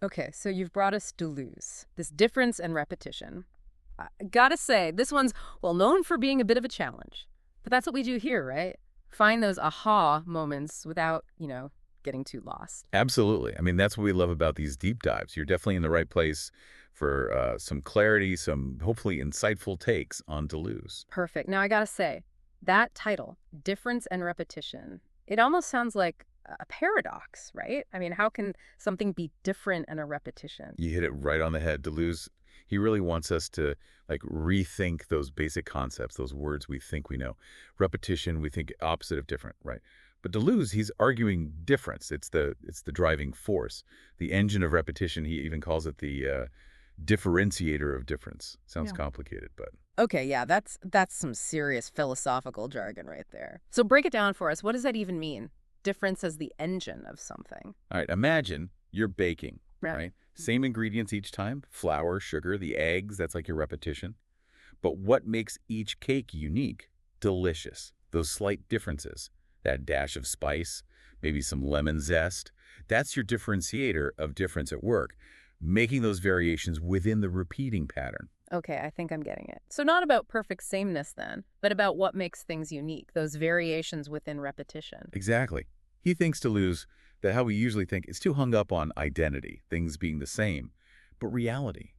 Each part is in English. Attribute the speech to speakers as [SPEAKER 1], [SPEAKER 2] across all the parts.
[SPEAKER 1] Okay, so you've brought us Deleuze, this difference and repetition. I gotta say, this one's well known for being a bit of a challenge. But that's what we do here, right? Find those aha moments without, getting too lost.
[SPEAKER 2] Absolutely. I mean, that's what we love about these deep dives. You're definitely in the right place for some clarity, some hopefully insightful takes on Deleuze.
[SPEAKER 1] Perfect. Now, I gotta say, that title, Difference and Repetition, it almost sounds like a paradox, right? I mean, how can something be different and a repetition?
[SPEAKER 2] You hit it right on the head. Deleuze, he really wants us to rethink those basic concepts, those words we think we know. Repetition, we think opposite of different, right? But Deleuze, he's arguing difference. It's the driving force, the engine of repetition. He even calls it the differentiator of difference. Sounds
[SPEAKER 1] Yeah.
[SPEAKER 2] complicated, but
[SPEAKER 1] Okay, yeah, that's some serious philosophical jargon right there. So break it down for us. What does that even mean? Difference as the engine of something.
[SPEAKER 2] all right. Imagine you're baking,
[SPEAKER 1] Right.
[SPEAKER 2] right? Same ingredients each time: flour, sugar, the eggs. That's like your repetition. But what makes each cake unique? Delicious. Those slight differences. That dash of spice, maybe some lemon zest. That's your differentiator of difference at work, making those variations within the repeating pattern.
[SPEAKER 1] Okay, I think I'm getting it. So not about perfect sameness then, but about what makes things unique, those variations within repetition.
[SPEAKER 2] Exactly. He thinks Deleuze that how we usually think is too hung up on identity, things being the same. But reality,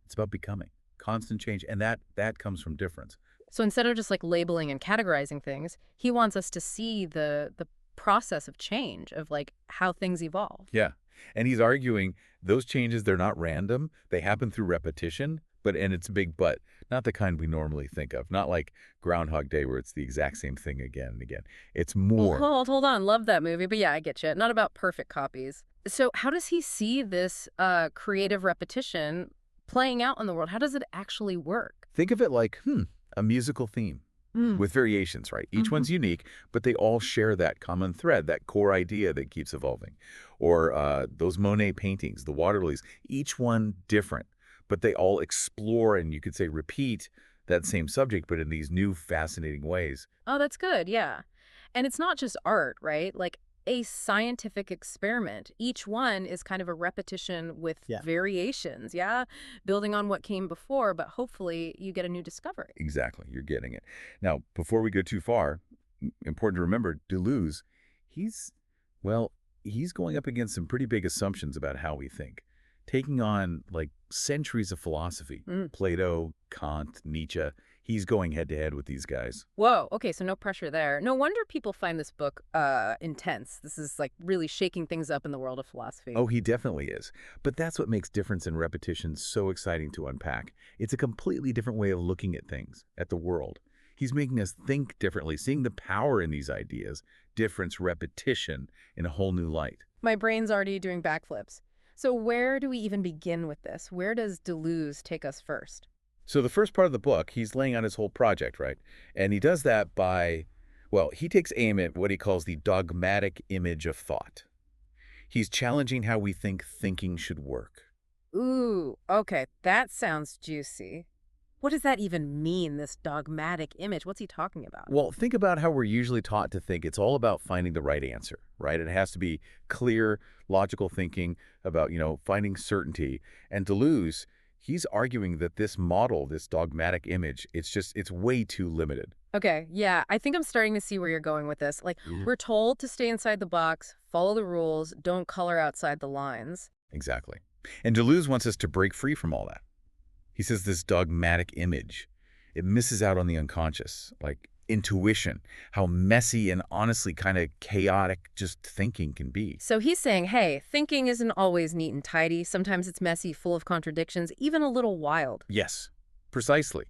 [SPEAKER 2] it's about becoming, constant change, and that comes from difference.
[SPEAKER 1] So instead of just like labeling and categorizing things, he wants us to see the process of change, of like how things evolve.
[SPEAKER 2] Yeah. And he's arguing those changes, they're not random. They happen through repetition, and it's a big but, not the kind we normally think of. Not like Groundhog Day where it's the exact same thing again and again. It's
[SPEAKER 1] Well,
[SPEAKER 2] more.
[SPEAKER 1] hold on. Love that movie, but yeah, I get you. Not about perfect copies. So how does he see this creative repetition playing out in the world? How does it actually work?
[SPEAKER 2] Think of it like, a musical theme
[SPEAKER 1] Mm.
[SPEAKER 2] with variations, right? Each
[SPEAKER 1] Hmm.
[SPEAKER 2] one's unique, but they all share that common thread, that core idea that keeps evolving. Or those Monet paintings, the water lilies, each one different, but they all explore and you could say repeat that same subject, but in these new fascinating ways.
[SPEAKER 1] Oh, that's good. Yeah. And it's not just art, right? Like a scientific experiment. Each one is kind of a repetition with
[SPEAKER 2] Yeah.
[SPEAKER 1] variations, yeah? Building on what came before, but hopefully you get a new discovery.
[SPEAKER 2] Exactly, you're getting it. Now, before we go too far, important to remember, Deleuze, he's, well, he's going up against some pretty big assumptions about how we think, taking on like centuries of philosophy.
[SPEAKER 1] Mm.
[SPEAKER 2] Plato, Kant, Nietzsche, he's going head to head with these guys.
[SPEAKER 1] Whoa, okay, so no pressure there. No wonder people find this book intense. This is like really shaking things up in the world of philosophy.
[SPEAKER 2] Oh, he definitely is. But that's what makes difference and repetition so exciting to unpack. It's a completely different way of looking at things, at the world. He's making us think differently, seeing the power in these ideas, difference, repetition, in a whole new light.
[SPEAKER 1] My brain's already doing backflips. So where do we even begin with this? Where does Deleuze take us first?
[SPEAKER 2] So the first part of the book, he's laying out his whole project, right? And he does that by, well, he takes aim at what he calls the dogmatic image of thought. He's challenging how we think thinking should work.
[SPEAKER 1] Ooh, okay, that sounds juicy. What does that even mean, this dogmatic image? What's he talking about?
[SPEAKER 2] Well, think about how we're usually taught to think. It's all about finding the right answer, right? It has to be clear, logical thinking about, finding certainty. And Deleuze, he's arguing that this model, this dogmatic image, it's way too limited.
[SPEAKER 1] Okay, yeah, I think I'm starting to see where you're going with this. Like,
[SPEAKER 2] Mhm.
[SPEAKER 1] we're told to stay inside the box, follow the rules, don't color outside the lines.
[SPEAKER 2] Exactly. And Deleuze wants us to break free from all that. He says this dogmatic image, it misses out on the unconscious, like intuition, how messy and honestly kind of chaotic just thinking can be.
[SPEAKER 1] So he's saying, hey, thinking isn't always neat and tidy. Sometimes it's messy, full of contradictions, even a little wild.
[SPEAKER 2] Yes, precisely.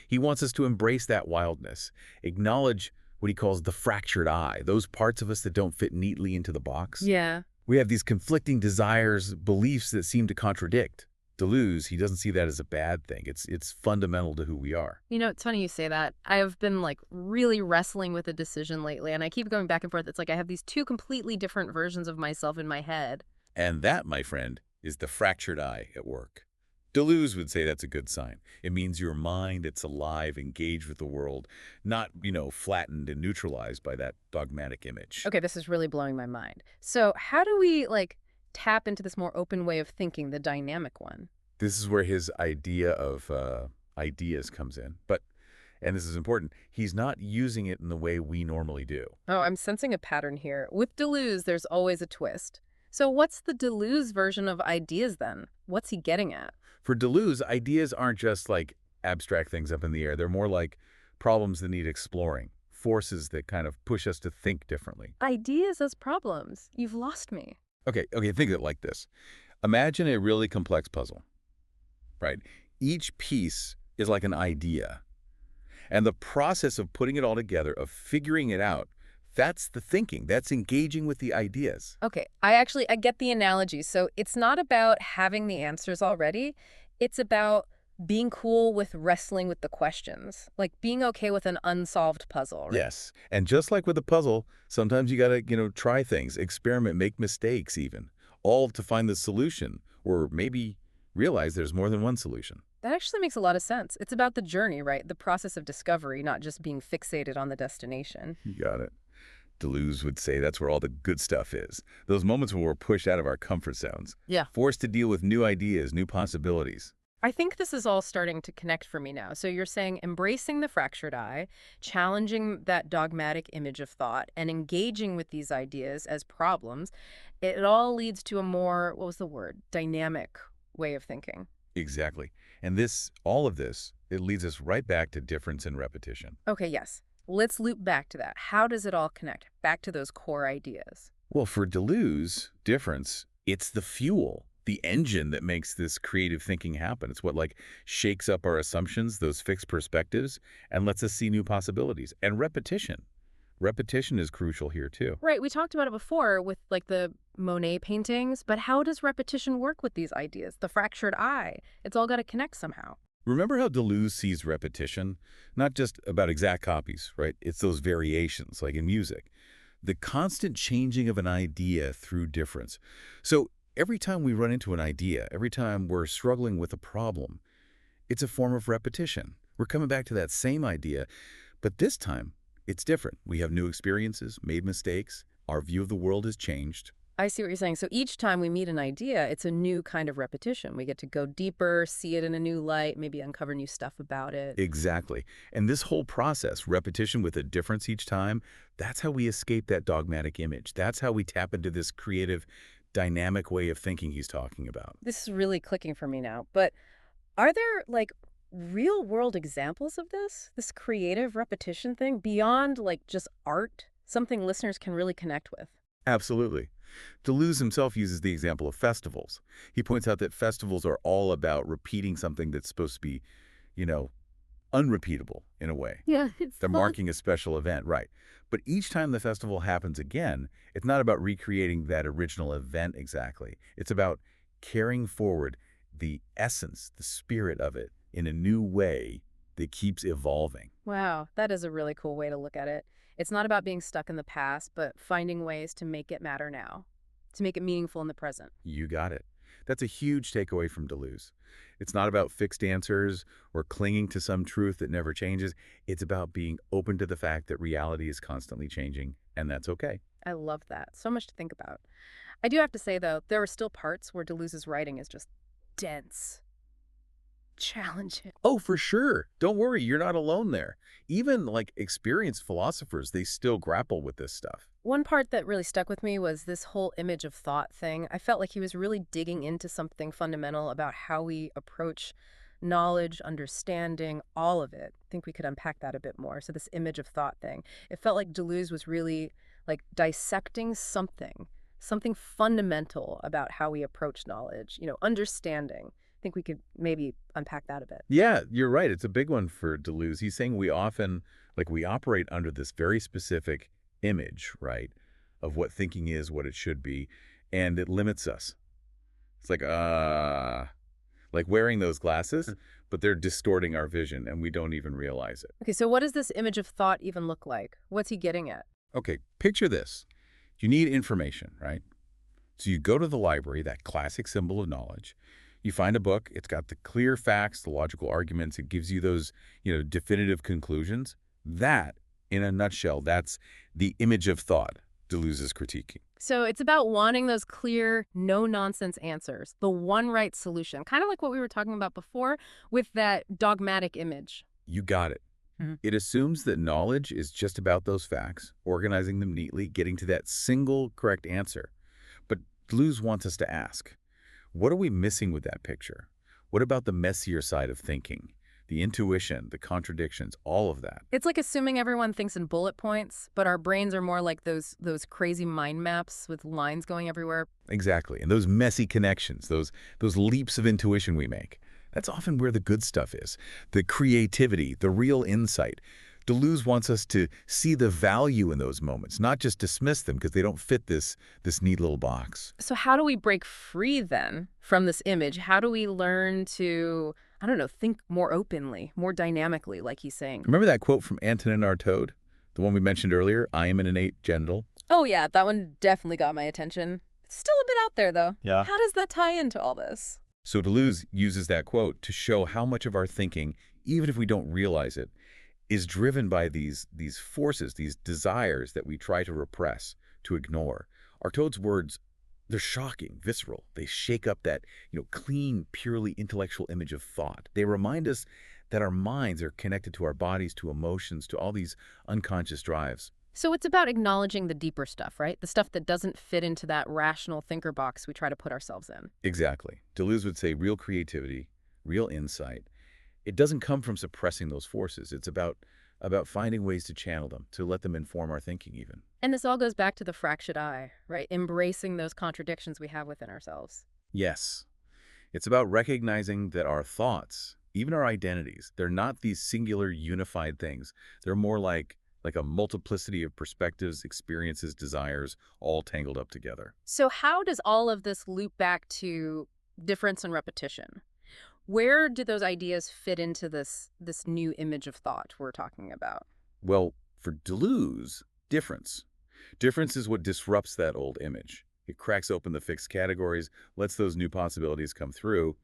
[SPEAKER 2] He wants us to embrace that wildness, acknowledge what he calls the fractured eye, those parts of us that don't fit neatly into the box.
[SPEAKER 1] Yeah.
[SPEAKER 2] We have these conflicting desires, beliefs that seem to contradict. Deleuze, he doesn't see that as a bad thing. It's fundamental to who we are.
[SPEAKER 1] You know, it's funny you say that. I have been like really wrestling with a decision lately, and I keep going back and forth. It's like I have these two completely different versions of myself in my head.
[SPEAKER 2] And that, my friend, is the fractured eye at work. Deleuze would say that's a good sign. It means your mind, it's alive, engaged with the world, not, flattened and neutralized by that dogmatic image.
[SPEAKER 1] Okay, this is really blowing my mind. So how do we like tap into this more open way of thinking, the dynamic one.
[SPEAKER 2] This is where his idea of ideas comes in. But, and this is important, he's not using it in the way we normally do.
[SPEAKER 1] Oh, I'm sensing a pattern here. With Deleuze, there's always a twist. So what's the Deleuze version of ideas then? What's he getting at?
[SPEAKER 2] For Deleuze, ideas aren't just like abstract things up in the air. They're more like problems that need exploring, forces that kind of push us to think differently.
[SPEAKER 1] Ideas as problems. You've lost me.
[SPEAKER 2] Okay, think of it like this. Imagine a really complex puzzle, right? Each piece is like an idea. And the process of putting it all together, of figuring it out, that's the thinking. That's engaging with the ideas.
[SPEAKER 1] Okay, I get the analogy. So it's not about having the answers already. It's about being cool with wrestling with the questions, like being okay with an unsolved puzzle, right?
[SPEAKER 2] Yes. And just like with a puzzle, sometimes you got to, try things, experiment, make mistakes even, all to find the solution, or maybe realize there's more than one solution.
[SPEAKER 1] That actually makes a lot of sense. It's about the journey, right? The process of discovery, not just being fixated on the destination.
[SPEAKER 2] You got it. Deleuze would say that's where all the good stuff is. Those moments when we're pushed out of our comfort zones.
[SPEAKER 1] Yeah.
[SPEAKER 2] Forced to deal with new ideas, new possibilities.
[SPEAKER 1] I think this is all starting to connect for me now. So you're saying embracing the fractured I, challenging that dogmatic image of thought, and engaging with these ideas as problems, it all leads to a more, what was the word, dynamic way of thinking.
[SPEAKER 2] Exactly. And all of this, it leads us right back to difference and repetition.
[SPEAKER 1] Okay, yes. Let's loop back to that. How does it all connect back to those core ideas?
[SPEAKER 2] Well, for Deleuze, difference, it's the fuel, the engine that makes this creative thinking happen. It's what shakes up our assumptions, those fixed perspectives, and lets us see new possibilities. And repetition. Repetition is crucial here too.
[SPEAKER 1] Right, we talked about it before with the Monet paintings, but how does repetition work with these ideas? The fractured I, it's all got to connect somehow.
[SPEAKER 2] Remember how Deleuze sees repetition? Not just about exact copies, right? It's those variations, like in music. The constant changing of an idea through difference. So every time we run into an idea, every time we're struggling with a problem, it's a form of repetition. We're coming back to that same idea, but this time it's different. We have new experiences, made mistakes, our view of the world has changed.
[SPEAKER 1] I see what you're saying. So each time we meet an idea, it's a new kind of repetition. We get to go deeper, see it in a new light, maybe uncover new stuff about it.
[SPEAKER 2] Exactly. And this whole process, repetition with a difference each time, that's how we escape that dogmatic image. That's how we tap into this creative, dynamic way of thinking he's talking about.
[SPEAKER 1] This is really clicking for me now. But are there real world examples of this creative repetition thing beyond just art, something listeners can really connect with?
[SPEAKER 2] Absolutely. Deleuze himself uses the example of festivals. He points out that festivals are all about repeating something that's supposed to be, unrepeatable in a way.
[SPEAKER 1] Yeah, it's
[SPEAKER 2] They're
[SPEAKER 1] fun.
[SPEAKER 2] marking a special event, right. But each time the festival happens again, it's not about recreating that original event exactly. It's about carrying forward the essence, the spirit of it in a new way that keeps evolving.
[SPEAKER 1] Wow, that is a really cool way to look at it. It's not about being stuck in the past, but finding ways to make it matter now, to make it meaningful in the present.
[SPEAKER 2] You got it. That's a huge takeaway from Deleuze. It's not about fixed answers or clinging to some truth that never changes. It's about being open to the fact that reality is constantly changing, and that's okay.
[SPEAKER 1] I love that. So much to think about. I do have to say, though, there are still parts where Deleuze's writing is just dense, challenging.
[SPEAKER 2] Oh, for sure. Don't worry, you're not alone there. Even experienced philosophers, they still grapple with this stuff.
[SPEAKER 1] One part that really stuck with me was this whole image of thought thing. I felt like he was really digging into something fundamental about how we approach knowledge, understanding, all of it. I think we could unpack that a bit more. So this image of thought thing, it felt like Deleuze was really dissecting something fundamental about how we approach knowledge, understanding. I think we could maybe unpack that a bit.
[SPEAKER 2] Yeah, you're right. It's a big one for Deleuze. He's saying we often, we operate under this very specific image, right, of what thinking is, what it should be, and it limits us. It's like wearing those glasses, but they're distorting our vision, and we don't even realize it.
[SPEAKER 1] Okay, so what does this image of thought even look like? What's he getting at?
[SPEAKER 2] Okay, picture this. You need information, right? So you go to the library, that classic symbol of knowledge. You find a book. It's got the clear facts, the logical arguments. It gives you those, definitive conclusions. That, in a nutshell, that's the image of thought. Deleuze is critiquing.
[SPEAKER 1] So it's about wanting those clear, no-nonsense answers, the one right solution, kind of like what we were talking about before with that dogmatic image.
[SPEAKER 2] You got it.
[SPEAKER 1] Mhm.
[SPEAKER 2] It assumes that knowledge is just about those facts, organizing them neatly, getting to that single correct answer. But Deleuze wants us to ask, what are we missing with that picture? What about the messier side of thinking? The intuition, the contradictions, all of that.
[SPEAKER 1] It's like assuming everyone thinks in bullet points, but our brains are more like those crazy mind maps with lines going everywhere.
[SPEAKER 2] Exactly. And those messy connections, those leaps of intuition we make, that's often where the good stuff is. The creativity, the real insight. Deleuze wants us to see the value in those moments, not just dismiss them because they don't fit this neat little box.
[SPEAKER 1] So how do we break free then from this image? How do we learn to, I don't know, think more openly, more dynamically, like he's saying?
[SPEAKER 2] Remember that quote from Antonin Artaud? The one we mentioned earlier, I am an innate genital?
[SPEAKER 1] Oh yeah, that one definitely got my attention. It's still a bit out there though.
[SPEAKER 2] Yeah.
[SPEAKER 1] How does that tie into all this?
[SPEAKER 2] So Deleuze uses that quote to show how much of our thinking, even if we don't realize it, is driven by these forces, these desires that we try to repress, to ignore. Artaud's words, they're shocking, visceral. They shake up that, clean, purely intellectual image of thought. They remind us that our minds are connected to our bodies, to emotions, to all these unconscious drives.
[SPEAKER 1] So it's about acknowledging the deeper stuff, right? The stuff that doesn't fit into that rational thinker box we try to put ourselves in.
[SPEAKER 2] Exactly. Deleuze would say real creativity, real insight, it doesn't come from suppressing those forces. It's about finding ways to channel them, to let them inform our thinking even.
[SPEAKER 1] And this all goes back to the fractured I, right? Embracing those contradictions we have within ourselves.
[SPEAKER 2] Yes. It's about recognizing that our thoughts, even our identities, they're not these singular unified things. They're more like a multiplicity of perspectives, experiences, desires, all tangled up together.
[SPEAKER 1] So how does all of this loop back to difference and repetition? Where do those ideas fit into this new image of thought we're talking about?
[SPEAKER 2] Well, for Deleuze, difference. Difference is what disrupts that old image. It cracks open the fixed categories, lets those new possibilities come through.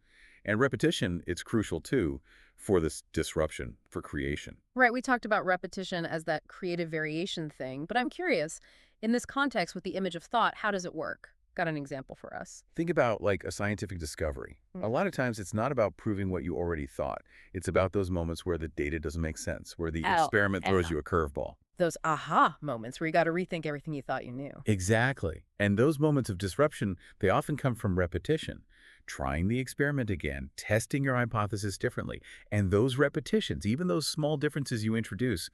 [SPEAKER 2] And repetition, it's crucial too for this disruption, for creation.
[SPEAKER 1] Right, we talked about repetition as that creative variation thing, but I'm curious, in this context with the image of thought, how does it work? Got an example for us?
[SPEAKER 2] Think about like a scientific discovery. A lot of times it's not about proving what you already thought. It's about those moments where the data doesn't make sense, where the experiment throws you a curveball.
[SPEAKER 1] Those aha moments where you got to rethink everything you thought you knew.
[SPEAKER 2] Exactly. And those moments of disruption, they often come from repetition. Trying the experiment again, testing your hypothesis differently. And those repetitions, even those small differences you introduce,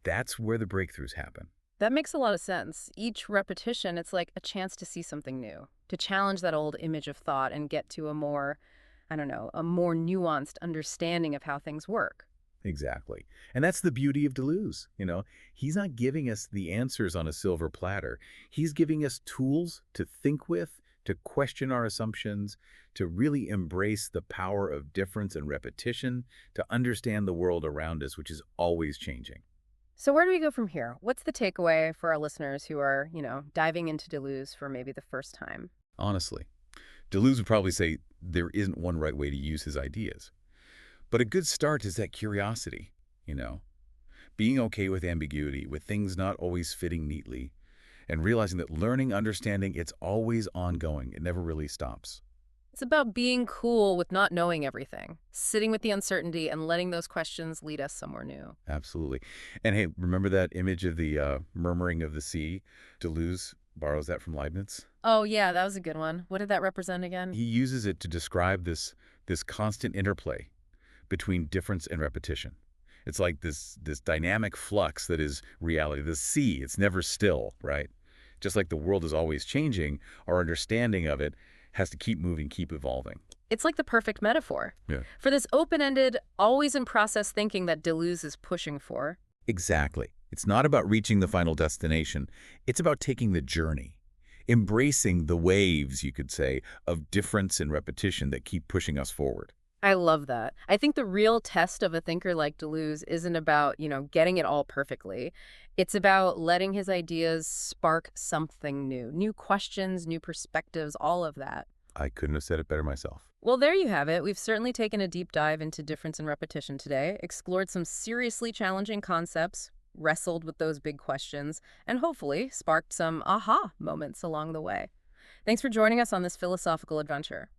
[SPEAKER 2] that's where the breakthroughs happen.
[SPEAKER 1] That makes a lot of sense. Each repetition, it's like a chance to see something new, to challenge that old image of thought and get to a more, I don't know, a more nuanced understanding of how things work.
[SPEAKER 2] Exactly. And that's the beauty of Deleuze. He's not giving us the answers on a silver platter. He's giving us tools to think with, to question our assumptions, to really embrace the power of difference and repetition, to understand the world around us, which is always changing.
[SPEAKER 1] So where do we go from here? What's the takeaway for our listeners who are, diving into Deleuze for maybe the first time?
[SPEAKER 2] Honestly, Deleuze would probably say there isn't one right way to use his ideas. But a good start is that curiosity, being okay with ambiguity, with things not always fitting neatly, and realizing that learning, understanding, it's always ongoing. It never really stops.
[SPEAKER 1] It's about being cool with not knowing everything, sitting with the uncertainty and letting those questions lead us somewhere new.
[SPEAKER 2] Absolutely. And hey, remember that image of the murmuring of the sea? Deleuze borrows that from Leibniz.
[SPEAKER 1] Oh, yeah, that was a good one. What did that represent again?
[SPEAKER 2] He uses it to describe this constant interplay between difference and repetition. It's like this dynamic flux that is reality. The sea, it's never still, right? Just like the world is always changing, our understanding of it has to keep moving, keep evolving.
[SPEAKER 1] It's like the perfect metaphor
[SPEAKER 2] Yeah.
[SPEAKER 1] for this open-ended, always in process thinking that Deleuze is pushing for.
[SPEAKER 2] Exactly. It's not about reaching the final destination. It's about taking the journey, embracing the waves, you could say, of difference and repetition that keep pushing us forward.
[SPEAKER 1] I love that. I think the real test of a thinker like Deleuze isn't about, getting it all perfectly. It's about letting his ideas spark something new questions, new perspectives, all of that.
[SPEAKER 2] I couldn't have said it better myself.
[SPEAKER 1] Well, there you have it. We've certainly taken a deep dive into difference and repetition today, explored some seriously challenging concepts, wrestled with those big questions, and hopefully sparked some aha moments along the way. Thanks for joining us on this philosophical adventure.